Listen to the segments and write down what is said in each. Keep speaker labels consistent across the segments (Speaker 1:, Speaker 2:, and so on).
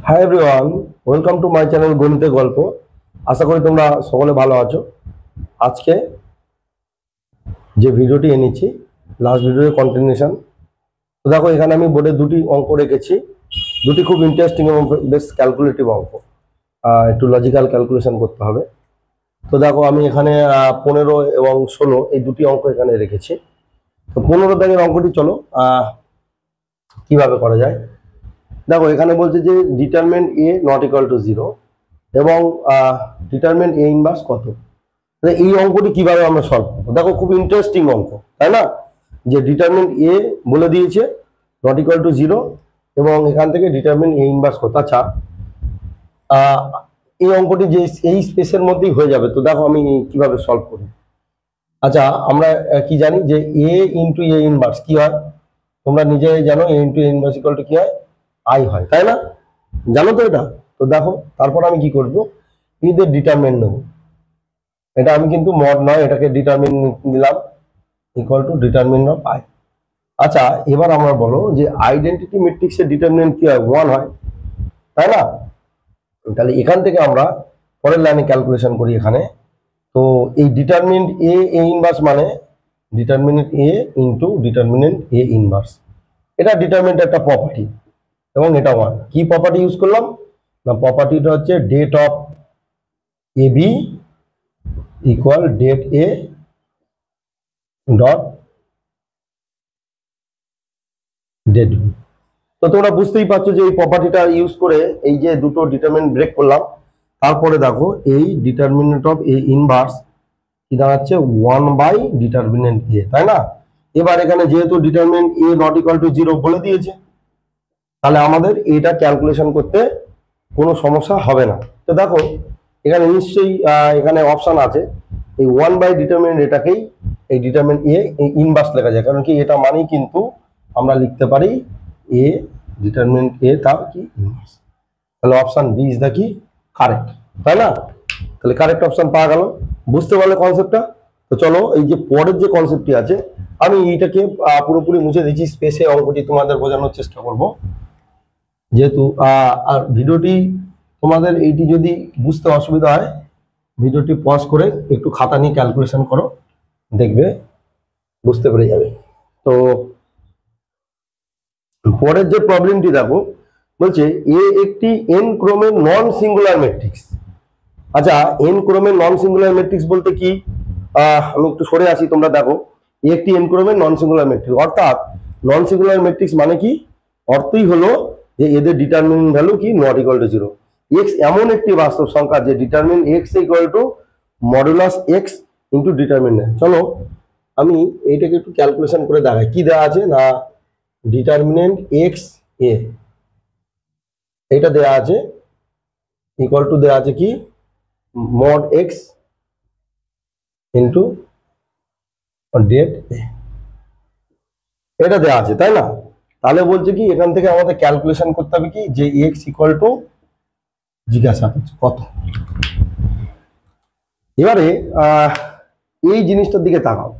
Speaker 1: Hi everyone, welcome to my channel গণিতের গল্প। আশা করি তোমরা সকলে ভালো আছো। আজকে যে ভিডিওটি এনেছি লাস্ট ভিডিওর কন্টিনিউশন। তো দেখো, এখানে আমি বোর্ডে দুটি অঙ্ক রেখেছি, দুটি খুব ইন্টারেস্টিং এবং বেশ ক্যালকুলেটিভ অঙ্ক। একটু লজিক্যাল ক্যালকুলেশন করতে হবে। তো দেখো, আমি এখানে 15 এবং 16 এই দুটি অঙ্ক এখানে রেখেছি। তো 15 দাগের অঙ্কটি চলো কিভাবে করা যায়। দেখো, এখানে বলছে যে determinant A not equal to 0 এবং ডিটারমিনেন্ট এ ইনভার্স কত। এই অঙ্কটি কিভাবে আমরা সলভ করবো, দেখো খুব ইন্টারেস্টিং অঙ্ক, তাই না? যে ডিটারমিনেন্ট এ বলে দিয়েছে নট ইকুয়াল টু 0 এবং এখান থেকে ডিটারমিনেন্ট এ ইনভার্স কত। আচ্ছা, এই অঙ্কটি যে এই স্পেসের মধ্যেই হয়ে যাবে। তো দেখো আমি কিভাবে সলভ করি। আচ্ছা, আমরা কি জানি যে এ ইন্টু এ ইনভার্স কি হয়, তোমরা নিজেই জানো। A into A inverse equal to কি হয়, আই হয়, তাই না? জানো তো এটা। তো দেখো, তারপর আমি কি করবো, এদের ডিটারমিনেন্ট নেবো। এটা আমি কিন্তু মড নয়, এটাকে ডিটারমিনেন্ট নিলাম equal to determinant of I. আচ্ছা, এবার আমরা বলো যে আইডেন্টিটি ম্যাট্রিক্সের ডিটারমিনেন্ট কি হয়, 1 হয়, তাই না? তাহলে এখান থেকে আমরা পরের লাইনে ক্যালকুলেশন করি এখানে। তো এই ডিটারমিনেন্ট এ ইনভার্স মানে determinant A into determinant A inverse. এটা ডিটারমিনেন্ট একটা প্রপার্টি এবং এটা 1। কি প্রপার্টি ইউজ করলাম না, প্রপার্টিটা হচ্ছে det of A B equal det A dot det B. তো তোমরা বুঝতেই পারছো যে এই প্রপার্টিটা ইউজ করে এই যে দুটো ডিটারমিনেন্ট ব্রেক করলাম। তারপরে দেখো, এই ডিটারমিনেন্ট অফ এ ইনভার্স কি দাঁড়াচ্ছে, 1 বাই ডিটারমিনেন্ট এ, তাই না? এবার এখানে যেহেতু determinant A not equal to 0 বলে দিয়েছে, তাহলে আমাদের এটা ক্যালকুলেশন করতে কোনো সমস্যা হবে না। তো দেখো, এখানে নিশ্চয়ই এখানে অপশন আছে, এই 1 বাই ডিটারমিনেন্ট এটাকেই এই ডিটারমিনেন্ট এ ইনভার্স লেখা যায়, কারণ কি এটা মানেই কিন্তু আমরা লিখতে পারি এ ডিটারমিনেন্ট এ তার কি ইনভার্স। তাহলে অপশন বি ইজ দ্য কি কারেক্ট, তাই না? তাহলে কারেক্ট অপশন পাওয়া গেল। বুঝতে পারলে কনসেপ্টটা? তো চলো, এই যে পরের যে কনসেপ্টটি আছে আমি এইটাকে পুরোপুরি মুছে দিচ্ছি, স্পেসে অঙ্কটি তোমাদের বোঝানোর চেষ্টা করব। যেহেতু আর ভিডিওটি তোমাদের এইটি যদি বুঝতে অসুবিধা হয়, ভিডিওটি পজ করে একটু খাতা নিয়ে ক্যালকুলেশন করো, দেখবে বুঝতে পেরে যাবে। তো পরের যে প্রবলেমটি দেখো, বলছে এ একটি এন ক্রমের নন সিঙ্গুলার ম্যাট্রিক্স। আচ্ছা, এন ক্রমের নন সিঙ্গুলার ম্যাট্রিক্স বলতে কি, আমি একটু সরে আসি, তোমরা দেখো এ একটি এন ক্রমের নন সিঙ্গুলার ম্যাট্রিক্স, অর্থাৎ নন সিঙ্গুলার ম্যাট্রিক্স মানে কি, অর্থই হলো যে এদের ডিটারমিনেন্ট ভ্যালু কি নট ইকুয়াল টু 0। এক্স এমন একটি বাস্তব সংখ্যা যে determinant x equal to modulus x into determinant. চলো আমি এইটাকে একটু ক্যালকুলেশন করে দেখাই। কি দেওয়া আছে না, ডিটারমিনেন্ট এক্স এ এটা দেওয়া আছে ইকুয়াল টু দেওয়া আছে কি মড এক্স ইন্টু ডেট এ, এটা দেওয়া আছে, তাই না? তাহলে বলছে কি এখান থেকে আমাদের ক্যালকুলেশন করতে হবে কি, যে এক্স ইকুয়াল টু জিজ্ঞাসা করছে কত। এবারে এই জিনিসটার দিকে তাকাও।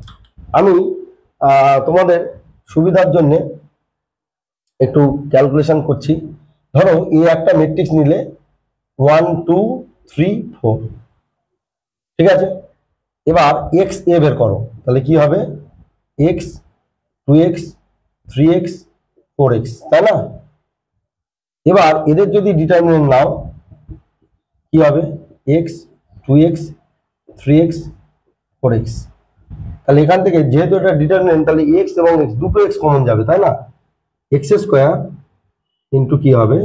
Speaker 1: আমি তোমাদের সুবিধার জন্য একটু ক্যালকুলেশন করছি। ধরো এই একটা ম্যাট্রিক্স নিলে 1 2 3 4, ঠিক আছে? এবার এক্স এ বের করো, তাহলে কি হবে, এক্স 2x 3x 4x, তাই না? এবার এদের যদি ডিটারমিনেন্ট নাও কি হবে, x 2x 3x 4x। তাহলে এখান থেকে যেহেতু এটা ডিটারমিনেন্ট, তাহলে x এবং x দুটো x কমন যাবে, তাই না? এক্স স্কোয়ার ইন্টু কি হবে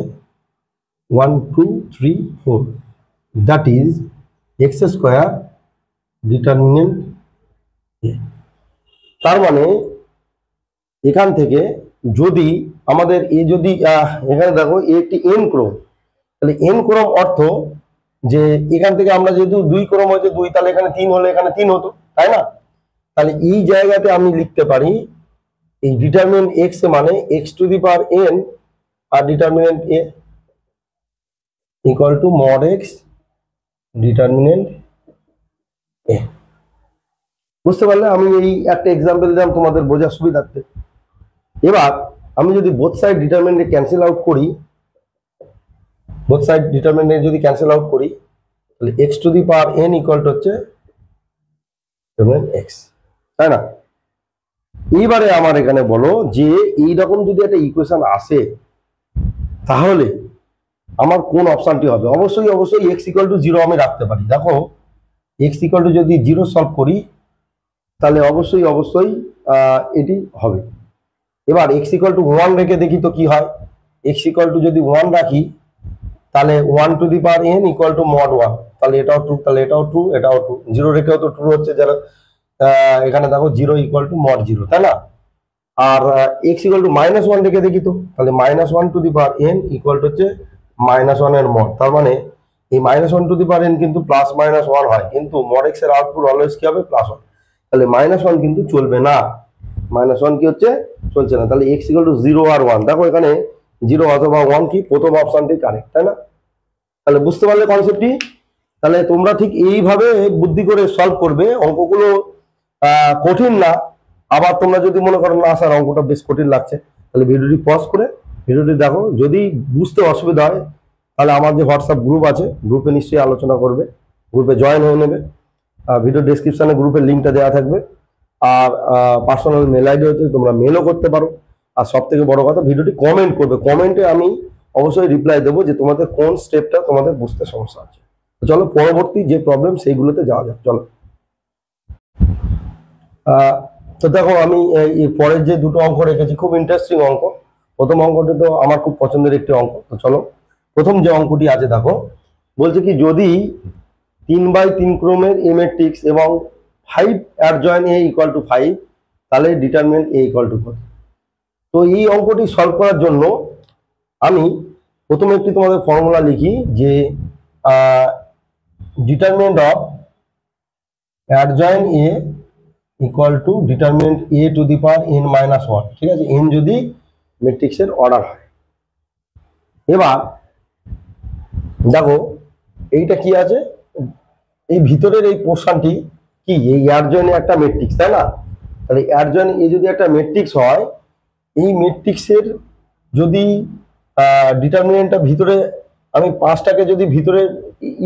Speaker 1: 1 2 3 4, that is x square determinant A. তার মানে এখান থেকে যদি আমাদের এ যদি এখানে দেখো এ একটি এন ক্রম, তাহলে এন ক্রম অর্থ যে এখান থেকে আমরা যেহেতু 2 ক্রম হয়েছে 2, তাহলে এখানে 3 হলে এখানে 3 হতো, তাই না? তাহলে এই জায়গাতে আমি লিখতে পারি এই ডিটারমিনেন্ট এক্স মানে x to the power n আর determinant A equal to mod x determinant A. বুঝতে পারলে? আমি এই একটা এক্সাম্পল দিলাম তোমাদের বোঝার সুবিধার্থে। এবার আমি যদি বোথ সাইড ডিটারমিনেন্টে ক্যান্সেল আউট করি, বোথ সাইড ডিটারমিনেন্ট যদি ক্যান্সেল আউট করি তাহলে x to the power N equal to হচ্ছে এক্স, তাই না? এইবারে আমার এখানে বলো যে এইরকম যদি একটা ইকুয়েশন আসে তাহলে আমার কোন অপশনটি হবে? অবশ্যই অবশ্যই এক্স ইকুয়াল টু 0 আমি রাখতে পারি। দেখো এক্স ইকুয়াল টু যদি 0 সলভ করি তাহলে অবশ্যই অবশ্যই এটি হবে। এবার এক্স ইকুয়াল টু 1 রেখে দেখি তো কি হয়। এক্স ইকুয়াল টু যদি 1 রাখি তাহলে 1 two the power N equal to mod 1, তাহলে এটাও ট্রু, তাহলে এটাও ট্রু, এটাও ট্রু। 0 রেখেও তো ট্রু হচ্ছে, যারা এখানে দেখো 0 ইকুয়াল টু মড 0, তাই না? আর এক্স ইকুয়াল টু -1 রেখে দেখি তো, তাহলে -1 two the power N equal to হচ্ছে -1 এর মড। তার মানে এই -1 টু দি পাওয়ার এন কিন্তু প্লাস মাইনাস 1 হয়, কিন্তু মড এক্স এর আউটপুট অলওয়েজ কি হবে? +1। তাহলে -1 কিন্তু চলবে না, -1 কি হচ্ছে? চলছে না। তাহলে এক্স ইকুয়াল টু 0 আর 1, দেখো এখানে 0 অথবা 1 কি প্রথম অপশনটি কারেক্ট, তাই না? তাহলে বুঝতে পারলে কনসেপ্টটি? তাহলে তোমরা ঠিক এইভাবে বুদ্ধি করে সলভ করবে অঙ্কগুলো। কঠিন না। আবার তোমরা যদি মনে করো না স্যার অঙ্কটা বেশ কঠিন লাগছে, তাহলে ভিডিওটি পজ করে ভিডিওটি দেখো। যদি বুঝতে অসুবিধা হয় তাহলে আমার যে হোয়াটসঅ্যাপ গ্রুপ আছে, গ্রুপে নিশ্চয়ই আলোচনা করবে, গ্রুপে জয়েন হয়ে নেবে। ভিডিও ডেসক্রিপশনে গ্রুপের লিঙ্কটা দেওয়া থাকবে। আর পার্সোনাল মেল আইডি হচ্ছে, তোমরা মেলও করতে পারো। আর সব থেকে বড় কথা, ভিডিওটি কমেন্ট করবে, কমেন্টে আমি অবশ্যই রিপ্লাই দেবো যে তোমাদের কোন স্টেপটা তোমাদের বুঝতে সমস্যা আছে। চলো পরবর্তী যে প্রবলেম সেইগুলোতে যাওয়া যাক। চলো তো দেখো আমি এই পরের যে দুটো অঙ্ক রেখেছি খুব ইন্টারেস্টিং অঙ্ক। প্রথম অঙ্কটি তো আমার খুব পছন্দের একটি অঙ্ক। তো চলো প্রথম যে অঙ্কটি আছে দেখো, বলছে কি যদি 3/3 ক্রমের এ ম্যাট্রিক্স এবং 5 অ্যাডজয়েন্ট এ ইকুয়াল টু 5, তাহলে ডিটারমিনেন্ট এ ইকুয়াল টু কত? তো এই অঙ্কটি সলভ করার জন্য আমি প্রথমে একটি তোমাদের ফর্মুলা লিখি যে determinant of adjoint A equal two determinant A to the power n minus 1, ঠিক আছে? n যদি ম্যাট্রিক্সের অর্ডার হয়। এবার দেখো এইটা কি আছে, এই ভিতরের এই পোর্শনটি কি, এই অ্যাডজয়েন্ট একটা ম্যাট্রিক্স, তাই না? তাহলে অ্যাডজয়েন্ট এ যদি একটা ম্যাট্রিক্স হয়, এই ম্যাট্রিক্সের যদি ডিটারমিনেন্টটা ভিতরে আমি 5টাকে যদি ভিতরে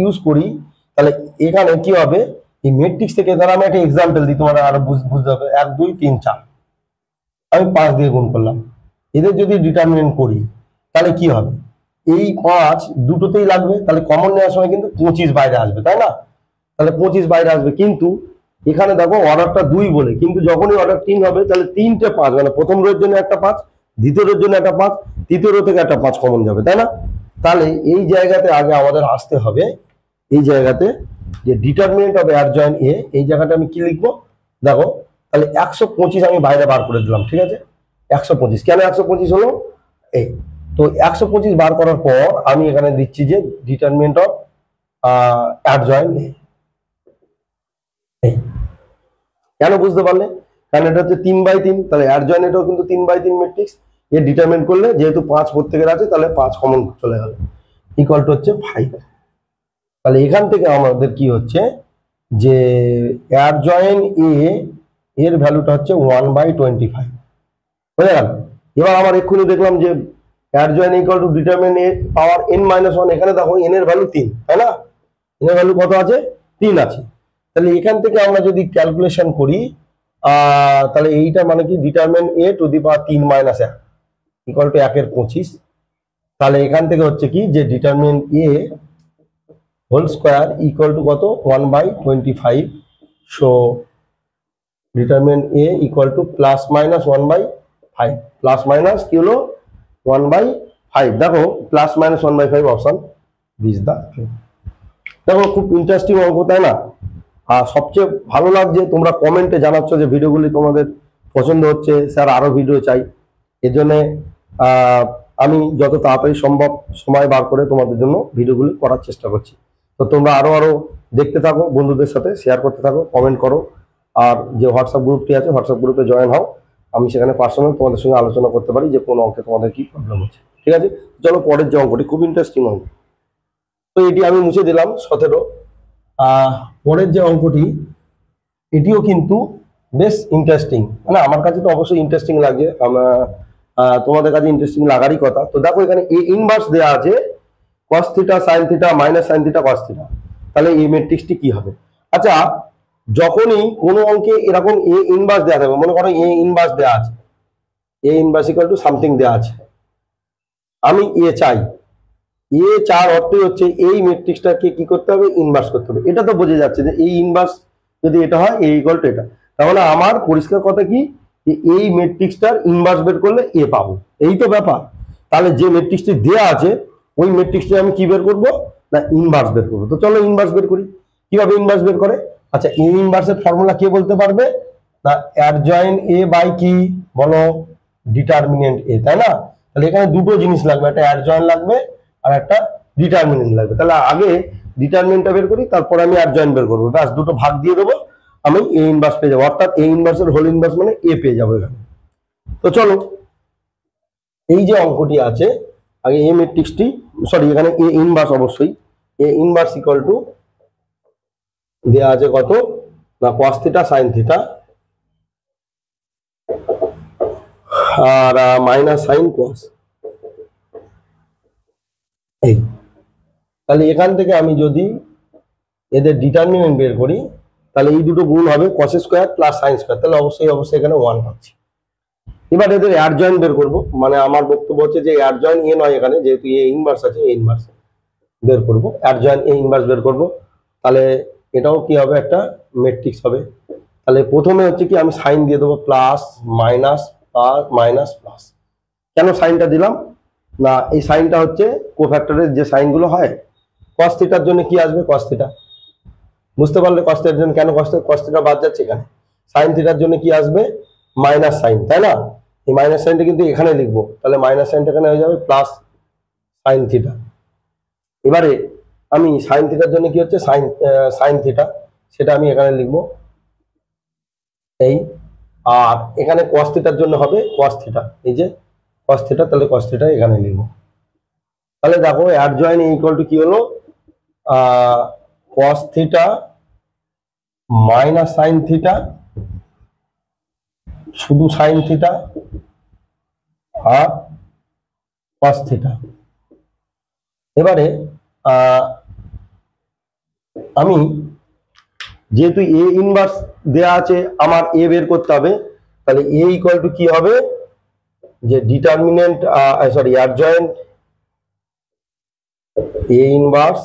Speaker 1: ইউজ করি, তাহলে এখানে কি হবে, এই ম্যাট্রিক্স থেকে ধর আমি একটা এক্সাম্পল দিই, তোমার আরো বুঝতে হবে। 1 2 3 4 আমি 5 দিয়ে গুণ করলাম, এদের যদি ডিটারমিনেন্ট করি তাহলে কি হবে? এই 5 দুটোতেই লাগবে, তাহলে কমন নেওয়ার সময় কিন্তু 25 বাইরে আসবে, তাই না? তাহলে 25 বাইরে আসবে, কিন্তু এখানে দেখো অর্ডারটা 2 বলে, কিন্তু যখনই অর্ডার 3 হবে তাহলে 3টে 5, মানে প্রথম রোর জন্য একটা 5, দ্বিতীয় রোর জন্য একটা 5, তৃতীয় রো থেকে একটা 5 কমন যাবে, তাই না? তাহলে এই জায়গাতে আগে আমাদের আসতে হবে, এই জায়গাতে যে ডিটারমিনেন্ট অফ অ্যাডজয়েন্ট এ, এই জায়গাটা আমি কি লিখবো দেখো। তাহলে 125 আমি বাইরে বার করে দিলাম, ঠিক আছে? 125 কেন 125 হলো? এই তো 125 বার করার পর আমি এখানে দিচ্ছি যে ডিটারমিনেন্ট অফ অ্যাডজয়েন্ট এ। কেন বুঝতে পারলে? কারণ এটা হচ্ছে 3/3, তাহলে অ্যাডজয়েন্ট এটাও কিন্তু 3/3 ম্যাট্রিক্স। এর ডিটারমিনেন্ট করলে যেহেতু 5 প্রত্যেকের আছে, তাহলে 5 কমন চলে গেল, ইকুয়াল টু হচ্ছে 5। তাহলে এখান থেকে আমাদের কি হচ্ছে যে অ্যাডজয়েন্ট এ এর ভ্যালুটা হচ্ছে 1/25, বুঝে গেল? এবার আমার এক্ষুনি দেখলাম যে adjoint equal to determinant A power n-1, এখানে দেখো n এর ভ্যালু 3, তাই না? n এর ভ্যালু কত আছে? 3 আছে। তাহলে এখান থেকে আমরা যদি ক্যালকুলেশন করি তাহলে এইটা মানে কি determinant A to the power 3 - 1 equal to 1 এর 25। তাহলে এখান থেকে হচ্ছে কি যে determinant A whole square equal to কত? 1/25। So determinant A equal to plus minus 1/5, plus minus কি হলো 1/5। দেখো প্লাস মাইনাস 1/5 অপশন বিজ দা। দেখো খুব ইন্টারেস্টিং অঙ্ক, তাই না? আর সবচেয়ে ভালো লাগছে তোমরা কমেন্টে জানাচ্ছ যে ভিডিওগুলি তোমাদের পছন্দ হচ্ছে, স্যার আরো ভিডিও চাই। এর জন্য আমি যত তাড়াতাড়ি সম্ভব সময় বার করে তোমাদের জন্য ভিডিওগুলি করার চেষ্টা করছি। তো তোমরা আরো দেখতে থাকো, বন্ধুদের সাথে শেয়ার করতে থাকো, কমেন্ট করো। আর যে হোয়াটসঅ্যাপ গ্রুপটি আছে, হোয়াটসঅ্যাপ গ্রুপে জয়েন হও। আমি সেখানে পার্সোনাল তোমাদের সঙ্গে আলোচনা করতে পারি যে কোন অঙ্কে তোমাদের কি প্রবলেম হচ্ছে, ঠিক আছে? চলো পরের যে অঙ্কটি, খুব ইন্টারেস্টিং অঙ্ক। তো এটি আমি মুছে দিলাম 17। পরের যে অঙ্কটি, এটিও কিন্তু বেশ ইন্টারেস্টিং, মানে আমার কাছে তো অবশ্যই ইন্টারেস্টিং লাগছে, তোমাদের কাছে ইন্টারেস্টিং লাগারই কথা। তো দেখো এখানে এ ইনভার্স দেওয়া আছে cos theta sine theta minus sine theta cos theta, তাহলে এই ম্যাট্রিক্সটি কি হবে? আচ্ছা, যখনই কোনো অঙ্কে এরকম এ ইনভার্স দেওয়া থাকবে, মনে করো এ ইনভার্স দেওয়া আছে, এ ইনভার্স ইকুয়াল টু সামথিং দেওয়া আছে, আমি এ চাই, এ চার অর্থই হচ্ছে এই ম্যাট্রিক্সটাকে কি করতে হবে? ইনভার্স করতে হবে। এটা তো বোঝা যাচ্ছে যে এই ইনভার্স যদি এটা হয় এ ইকুয়াল টু এটা, তাহলে আমার পরিষ্কার কথা কি যে এই ম্যাট্রিক্সটার ইনভার্স বের করলে এ পাবো, এই তো ব্যাপার। তাহলে যে ম্যাট্রিক্সটি দেওয়া আছে ওই ম্যাট্রিক্সটি আমি কি বের করবো? না ইনভার্স বের করবো। তো চলো ইনভার্স বের করি। কিভাবে ইনভার্স বের করে? আচ্ছা, এই ইনভার্সের ফর্মুলা কে বলতে পারবে? না অ্যাডজয়েন্ট এ বাই কি বলো? ডিটারমিনেন্ট এ, তাই না? তাহলে এখানে দুটো জিনিস লাগবে, একটা অ্যাডজয়েন্ট লাগবে আর একটা ডিটারমিনেন্ট লাগবে। তাহলে আগে ডিটারমিনেন্টটা বের করি, তারপর আমি অ্যাডজয়েন্ট বের করবো, ব্যাস দুটো ভাগ দিয়ে দেবো, আমি এ ইনভার্স পেয়ে যাবো, অর্থাৎ এ ইনভার্সের হোল ইনভার্স মানে এ পেয়ে যাবো এখানে। তো চলো এই যে অঙ্কটি আছে, আগে এ ম্যাট্রিক্সটি, সরি এখানে এ ইনভার্স, অবশ্যই এ ইনভার্স ইকুয়াল টু দেওয়া আছে কত? না কস থিটা সাইন থিটা আর মাইনাস সাইন কস। এই তাহলে এখান থেকে আমি যদি এদের ডিটারমিনেন্ট বের করি, তাহলে এই দুটো গুণ হবে cos square plus sine square, তাহলে অবশ্যই এখানে 1 পাচ্ছি। এবার এদের অ্যাডজয়েন্ট বের করবো, মানে আমার বক্তব্য হচ্ছে যে অ্যাডজয়েন্ট এ নয়, এখানে যেহেতু এ ইনভার্স আছে এ ইনভার্স বের করবো, অ্যাডজয়েন্ট এ ইনভার্স বের করবো। তাহলে এটাও কি হবে? একটা ম্যাট্রিক্স হবে। তাহলে প্রথমে হচ্ছে কি আমি সাইন দিয়ে দেবো, plus minus plus minus plus. কেন সাইনটা দিলাম? না এই সাইনটা হচ্ছে কোফ্যাক্টরের যে সাইনগুলো হয়, কস থিটার জন্য কি আসবে? Cos theta. বুঝতে পারলে কস থিটার জন্য কেন কস থিটা বাদ যাচ্ছে এখানে? সাইন থিটার জন্য কি আসবে? মাইনাস সাইন, তাই না? এই মাইনাস সাইনটা কিন্তু এখানে লিখবো, তাহলে মাইনাস সাইনটা এখানে হয়ে যাবে প্লাস সাইন থিটা। এবারে আমি সাইন থিটার জন্য কি হচ্ছে? সাইন থিটা, সেটা আমি এখানে লিখবো এই। আর এখানে কস থিটার জন্য হবে কস থিটা, এই যে কস থিটা, তাহলে কস থিটা এখানে লিখবো। তাহলে দেখো অ্যাডজয়েন্ট ইকুয়াল টু কি হলো? Cos theta minus sine theta, শুধু সাইন থিটা আর কস থিটা। এবারে আমি যেহেতু এ ইনভার্স দেয়া আছে, আমার এ বের করতে হবে, তাহলে এ ইকুয়াল টু কি হবে? যে determinant sorry adjoint A inverse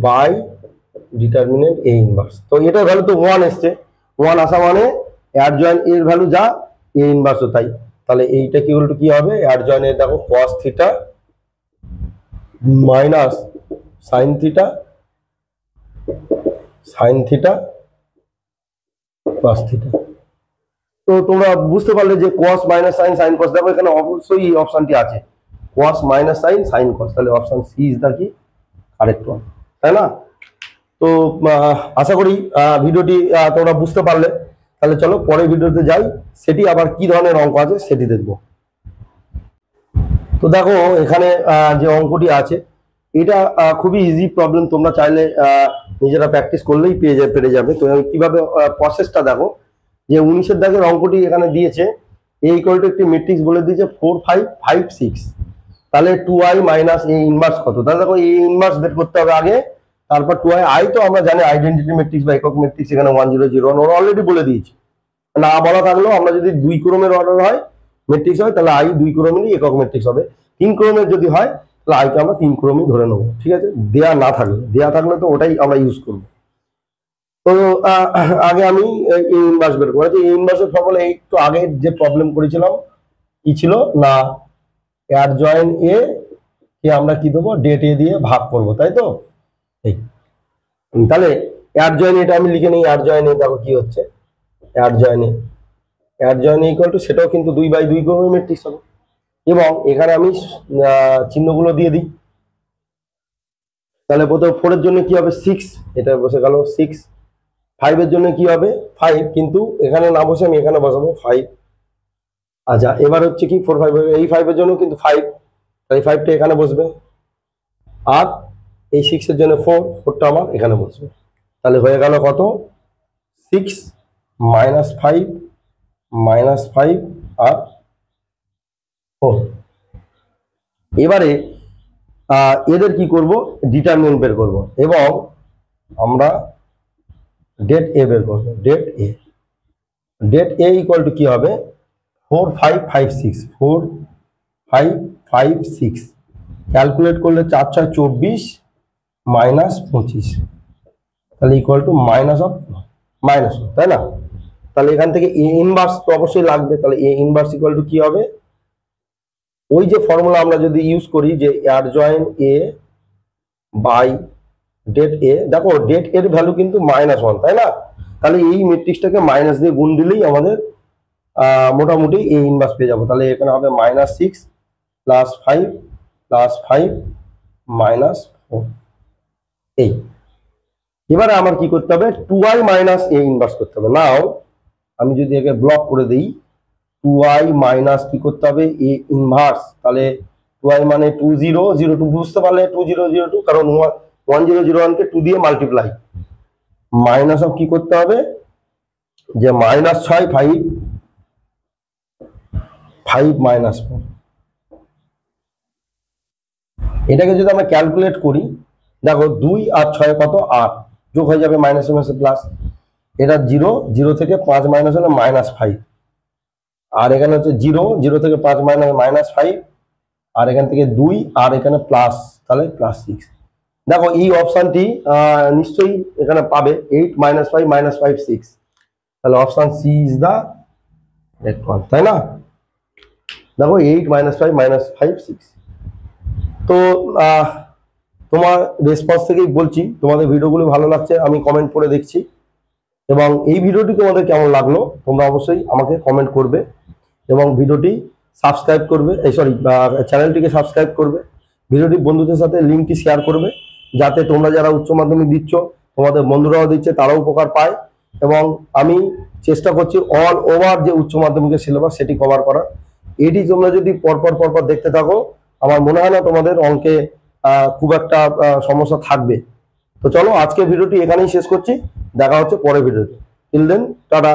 Speaker 1: by determinant A inverse. তো এটার ভ্যালু তো 1 এসছে, 1 আসা মানে অ্যাডজয়েন্ট এর ভ্যালু যা এ ইনভার্সও তাই। তাহলে এইটা কি উল্টো কি হবে? অ্যাডজয়েন্ট এর দেখো cos theta minus sine theta cos theta. তো তোমরা বুঝতে পারলে যে কস মাইনাস সাইন সাইন কস, দেখো এখানে অবশ্যই এই অপশনটি আছে, কস মাইনাস সাইন সাইন কস, তাহলে অপশন সি ইজ দা কি কারেক্ট ওয়ান, তাই না? তো আশা করি ভিডিওটি তোমরা বুঝতে পারলে। তাহলে চলো পরের ভিডিওতে যাই, সেটি আবার কি ধরনের অঙ্ক আছে সেটি দেখবো। তো দেখো এখানে যে অঙ্কটি আছে এটা খুবই ইজি প্রবলেম, তোমরা চাইলে নিজেরা প্র্যাকটিস করলেই পেরে যাবে। তো কিভাবে প্রসেসটা দেখো, যে 19-এর দাগের অঙ্কটি এখানে দিয়েছে, এ ইকুয়াল টু একটি ম্যাট্রিক্স বলে দিয়েছে 4 5 5 6, তাহলে 2i মাইনাস এ ইনভার্স কত? তাহলে দেখো এ ইনভার্স বের করতে হবে আগে, তারপর 2i। আই তো আমরা জানি আইডেন্টিটি ম্যাট্রিক্স বা একক ম্যাট্রিক্স, এখানে 1 0 0 1 ওরা অলরেডি বলে দিয়েছে, না বলা থাকলেও আমরা যদি 2 ক্রমের অর্ডার হয় ম্যাট্রিক্স হয়, তাহলে আই 2 ক্রমেরই একক ম্যাট্রিক্স হবে। 3 ক্রমের যদি হয় তাহলে আইকে আমরা 3 ক্রমই ধরে নেবো, ঠিক আছে? দেয়া থাকলে তো ওটাই আমরা ইউজ করবো। তো আগে আমি এই ইনভার্স বের করেছি, এই ইনভার্সের ফর্মুলা একটু আগে যে প্রবলেম করেছিলাম কি ছিল? না অ্যাডজয়েন্ট এ কে আমরা কি দেবো? ডেট এ দিয়ে ভাগ করবো, তাই তো? এই তাহলে অ্যাডজয়েন্ট এটা আমি লিখে নিই, অ্যাডজয়েন্ট এ দেখো কি হচ্ছে, অ্যাডজয়েন্ট এ ইকুয়াল টু, সেটাও কিন্তু 2/2 ক্রমের ম্যাট্রিক্স হবে। এবং এখানে আমি চিহ্নগুলো দিয়ে দিই। তাহলে প্রথমে 4 এর জন্য কি হবে? 6, এটা বসে গেল 6। 5 এর জন্য কি হবে? 5, কিন্তু এখানে না বসে আমি এখানে বসাবো 5। আচ্ছা এবার হচ্ছে কি 4 5 এই 5 এর জন্য কিন্তু 5, তাই 5টা এখানে বসবে। আর এই 6 এর জন্য 4টা আমার এখানে বসবে। তাহলে হয়ে গেল কত? 6 মাইনাস 5 আর 4। এবারে এদের কি করব, ডিটারমিনেন্ট বের করব এবং আমরা ডেট এ বের করব। ডেট এ ইকুয়াল টু কি হবে, 4556, 4556 ক্যালকুলেট করলে 4 6 24 মাইনাস 25, তাহলে ইকুয়াল টু মাইনাস, তাই না? তাহলে এখান থেকে এ ইনভার্স তো অবশ্যই লাগবে, তাহলে এ ইনভার্স ইকুয়াল টু কি হবে, ওই যে ফর্মুলা আমরা যদি ইউজ করি যে অ্যাডজয়েন্ট এ বাই ডেট এ, দেখো ডেট এর ভ্যালু কিন্তু -1, তাই না? তাহলে এই ম্যাট্রিক্সটাকে মাইনাস দিয়ে গুণ দিলেই আমাদের মোটামুটি এ ইনভার্স পেয়ে যাবো। তাহলে এখানে হবে -6 + 5 + 5 -4। এই এবারে আমার কি করতে হবে, 2i মাইনাস এ ইনভার্স করতে হবে। নাও আমি যদি একে ব্লক করে দিই, 2i মাইনাস কি করতে হবে, এ ইনভার্স। তাহলে 2i মানে 2002, বুঝতে পারলে 2002, কারণ 1001 কে 2 দিয়ে মাল্টিপ্লাই, মাইনাস অফ কি করতে হবে, যে -6 5 5 -4। এটাকে যদি আমরা ক্যালকুলেট করি, দেখো 2 আর 6 কত, 8, যোগ হয়ে যাবে মাইনাস মাইনাসে প্লাস, এটা 0, 0 থেকে 5 মাইনাস হলে -5, আর এখানে হচ্ছে 0, 0 থেকে 5 মাইনাস 5, আর এখান থেকে 2, আর এখানে প্লাস, তাহলে +6। দেখো এই অপশনটি নিশ্চয়ই এখানে পাবে 8 - 5 - 5 6, তাহলে option C is the correct one, তাই না? দেখো 8 - 5 - 5 6। তো তোমার রেসপন্স থেকেই বলছি তোমাদের ভিডিওগুলো ভালো লাগছে, আমি কমেন্ট করে দেখছি। এবং এই ভিডিওটি তোমাদের কেমন লাগলো তোমরা অবশ্যই আমাকে কমেন্ট করবে, এবং ভিডিওটি সাবস্ক্রাইব করবে, চ্যানেলটিকে সাবস্ক্রাইব করবে, ভিডিওটি বন্ধুদের সাথে লিঙ্কটি শেয়ার করবে, যাতে তোমরা যারা উচ্চ মাধ্যমিক দিচ্ছ তোমাদের বন্ধুরাও দিচ্ছে, তারাও উপকার পায়। এবং আমি চেষ্টা করছি অল ওভার যে উচ্চ মাধ্যমিকের সিলেবাস সেটি কভার করার। এটি তোমরা যদি পরপর দেখতে থাকো, আমার মনে হয় না তোমাদের অঙ্কে খুব একটা সমস্যা থাকবে। তো চলো আজকে ভিডিওটি এখানেই শেষ করছি, দেখা হচ্ছে পরের ভিডিওতে। Till then tata.